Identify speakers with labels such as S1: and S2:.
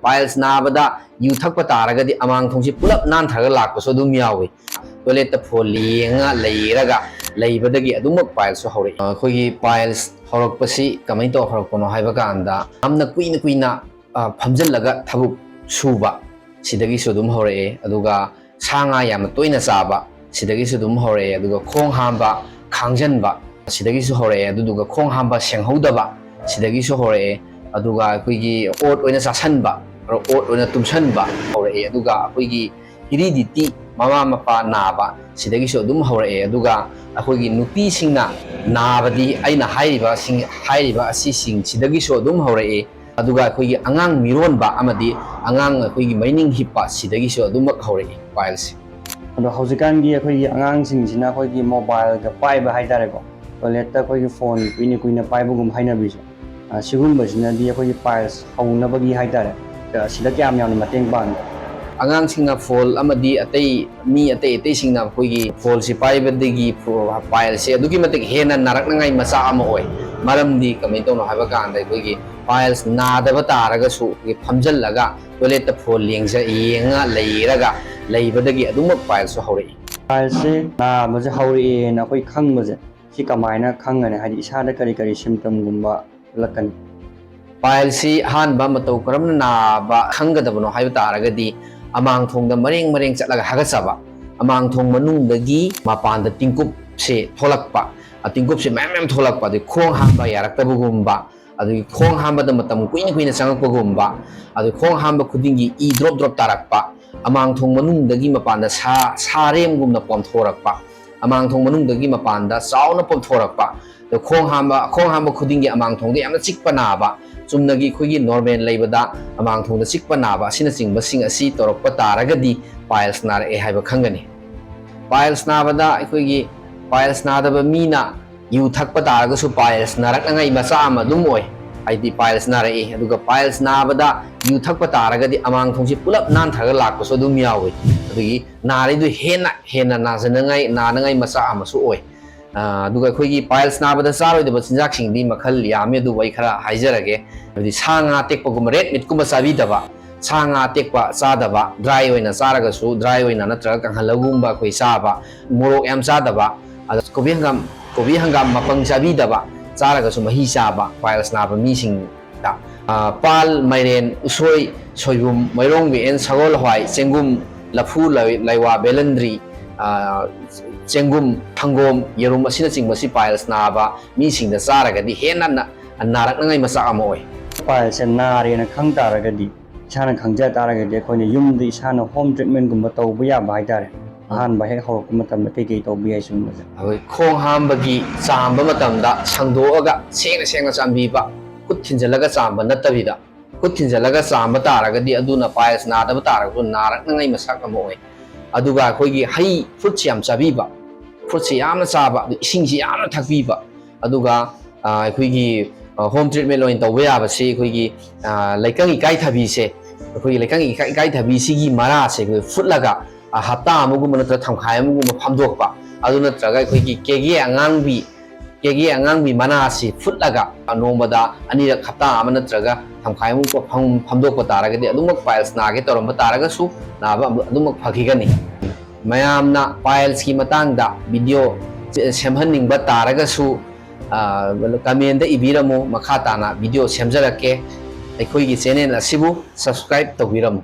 S1: Piles नाबदा you थक तारगदी अमांग थोंसी पुलप नानथरगा लाकपसो अदुम यावी टॉयलेट फोन लेंगा लेरगा लेबदगी अदुमक पाइल्स हौरे अखोगी पाइल्स हौरकपसी कमाई तो हौरकपनो हाइबा कांदा हमना कुइना कुइना फमजल्लगा थबुक सुबा सिदगिसु अदुम हौरे अदुगा सांगा याम तोइना चाबा सिदगिसु अदुम हौरे अदुगा खोंग हांबा खांजनबा सिदगिसु हौरे अदुगा खोंग हांबा सेंहौदबा सिदगिसु हौरे अदुगा अखोगी ओट ओइना चासनबा ओट ओइना तुमसनबा हौरे अदुगा अखोगी हेरिडिटी ममा मपा नाबा सिदगिसु अदुम हौरे अदुगा अखोगी नुपीसिंगना नाबदी आइना हाइरिबा असिसिंग सिदगिसु अदुम हौरे अदुगा अखोगी अंगांग मिरोनबा अमदी अंगांग अखोगी मैनिंग हिप्पा सिदगिसु अदुमक हौरे पाइल्स
S2: अदो हौजिकानगी अखोगी अंगांगसिंगसिना अखोगी मोबाइल गा पाइबा हाइदारेको टॉयलेट ता अखोगी फोन कुइना कुइना पाइबगुम हाइनाबिसु सिगुम्बसिनादी अखोगी पाइल्स हौनबगी हाइदारे सिदा क्याम यामनि मतेंग बांग
S1: अगांसिंगना फोल अमदी अतै मी अतै अतै सिंगना अखोगी फोल सि पाइबदगी पाइल से अदुगी मतिक हेना नारकनंगाई मचा अमा ओय मरमदी कमै तौनो हाइबा कांदा अखोगी पाइल्स नादबा तारगसु फमजल्लगा टॉयलेट फोल येंगा लेरगा लेबदगी अदुमक पाइल्स हौरे
S2: पाइल्स से नाबजे हौरे ना अखोई खंगबजे सि कमायना खंगने हादि इसादा करी करी सिम्पटम गुम्बा लकन
S1: पाइल्स हानबा मतौ करमना नाबा खंगदबनो हाइबा तारगदी अमांग थोंग मरेंग मरेंग चलगा हगचबा अमांग थोंग मनुंगदगी मपानदा तिंकुप से थोलकपा तिंकुप से मैम मैम थोलकपा दि खोंग हांबा यारक्तबगुम्बा अदुगी खोंग हांबदा मतम कुइना कुइना चंगकपगुम्बा अदु खोंग हांबा खुदिंगी ई ड्रॉप ड्रॉप तारकपा अमांग थोंग मनुंगदगी मपानदा सारेमगुमना पॉमथोरकपा अमांग थोंग मनुंगदगी मपानदा चावना पॉमथोरकपा खोंग हांबा खुदिंगी अमांग थोंग यामना चिकपा नाबा चुमनगी खुगी नॉर्मल लेबदा अमांग थोंग चिकपा नाबा सिना चिंगबसिंग असि तोरकपा तारगदी पाइल्स नारए हाइबा खंगनी पाइल्स नाबदा खुगी पाइल्स नादबा मीना यू थकपा तारगसु पाइल्स नारकनंगाई मचा अमा दुम ओय हाइदि पाइल्स नारए अदुगा पाइल्स नाबदा यू थकपा तारगदी अमांग थोंसी पुलप नानथरगा लाकपसो दुम यावी अदुगी नारिदु हेना नानंगाई मचा अमासु ओय अदुगा अखोगी पाइल्स नाबदा चारोइदबा चिंजाकसिंगदी मखल यामे अदु वै खरा हाइजरगे अदि सांगा तेकपगुम रेड मीट कुम चाबीदबा सांगा तेकपा चादबा ड्राई ओइना चारगसु ड्राई ओइना नत्रगा कंहलगुम्बा अखोई चाबा मोरोक याम चादबा अद कोबी हंगाम मपंग चाबीदबा चारगसु मही चाबा पाइल्स नाबा मीसिंगदा पाल मैरेन उसोई सोइबुम मैरोंग बेन सगोल हवाई चेंगुम लफू लैवा बेलंद्री चेंगुम थंगोम येरुम असिना चिंगबसि पाइल्स नाबा मीसिंगदा चारगदी हेना नारकनंगाई मचा अमा ओय
S2: पाइल्स नारेना खंग तारगदी इसाना खंगजा तारगदी अखोइना युमदि इसाना होम ट्रीटमेंट गुम्बा तौबा याबा हाइतारे अहानबा हेक हौरक मतमदा कई तौबि हाइ सुमबजे
S1: अखोई खोंग हांबगी चांबा मतमदा संदोअगा सेंगना चांबीबा खुद थिंजलगा चांबा नत्तबिदा खुद थिंजलगा चांबा तारगदी अदुना पाइल्स नादबा तारगसु नारकनंगाई मसाक अमा ओय अदुगा अखोगी हई फ्रूट्स याम चाबीबा फ्रूट्स यामना चाबा इसिंगसि यामना थकबीबा अदुगा अखोगी होम ट्रीटमेंट लोइन तौबा याबसे अखोगी लैकंग इकाई थबीसे अखोगी लैकंग इकाई थबीसिगी मरासे अखोई फुटलगा हप्ता अमगुम नत्र थमखाय अमगुम फमदोकपा अदु नत्रगा अखोगी केगे अंगांगबी मनासी फुटलगा नोंबदा अनिरक हप्ता अम नत्रगा थमखाय अमगुम फमदोकपा तारगदी अदुमक पाइल्स नागे तौरंबा तारगसु नाबा अदुमक फखिगनी मयामना पाइल्स की मतंगदा वीडियो सेमहनिंगबा तारगसु कमेंट इबिरमु मखा ताना वीडियो सेमजरके अखोगी चैनल असिबु सब्सक्राइब तौबिरमु।